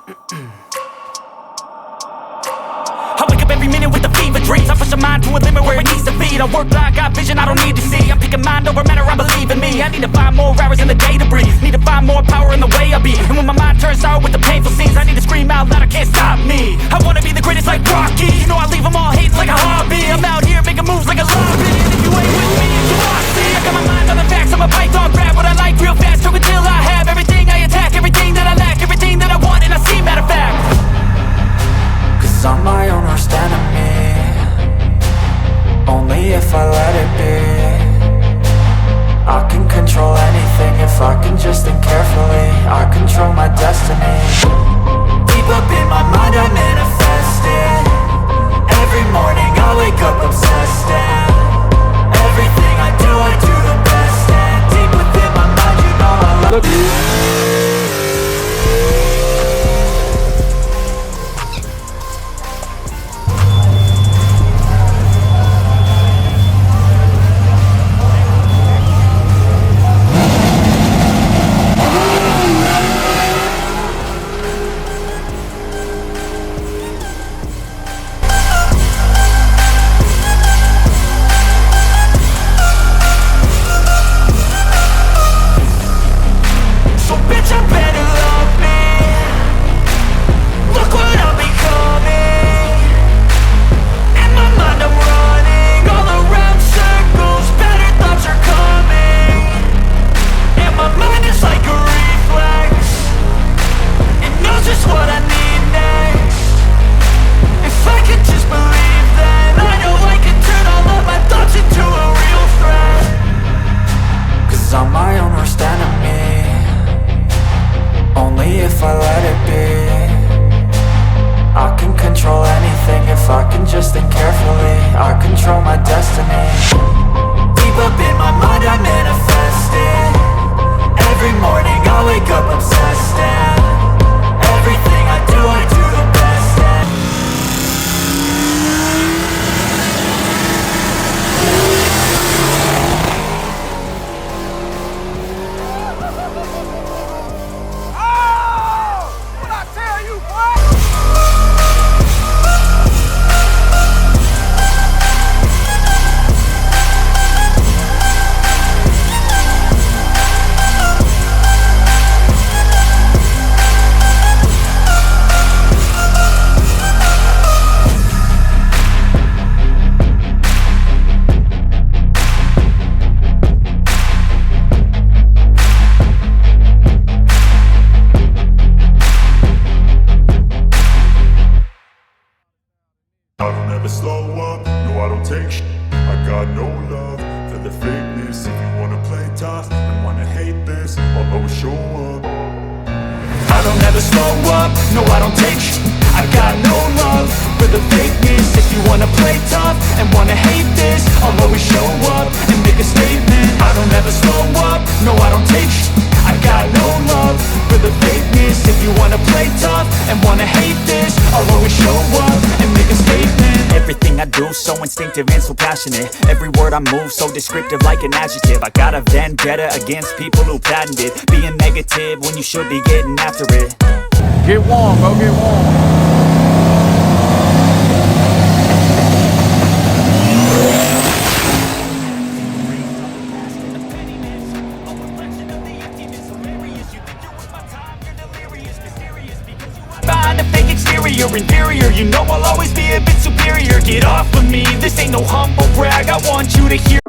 I wake up every minute with the fever dreams. I push my mind to a limit where it needs to be. I work blind, got vision I don't need to see. I'm picking mind over matter, I believe in me. I need to find more hours in the day to breathe. Need to find more power in the way I be. And when my mind turns sour with the painful scenes, I need to scream out loud, I can't stop me. I wanna be the greatest like Rocky. You know I leave them all hating like a hobby. I'm out here making moves like a lobby. And if you ain't with me, you lost me. I got my mind on the facts, I'm a python, grab what I like real fast. Choke until I have everything I attack, everything that I lack, everything that I want, and I see, matter of fact. Cause I'm my own worst enemy. Only if I let it be. I can control anything if I can just think carefully. I control my destiny. Deep up in my mind I manifest it. Every morning I wake up obsessed, and everything I do the best. And deep within my mind you know I love you. So instinctive and so passionate. Every word I move so descriptive like an adjective. I got a vendetta against people who patented being negative when you should be getting after it. Get warm, bro, get warm. Inferior, you know I'll always be a bit superior. Get off of me, this ain't no humble brag. I want you to hear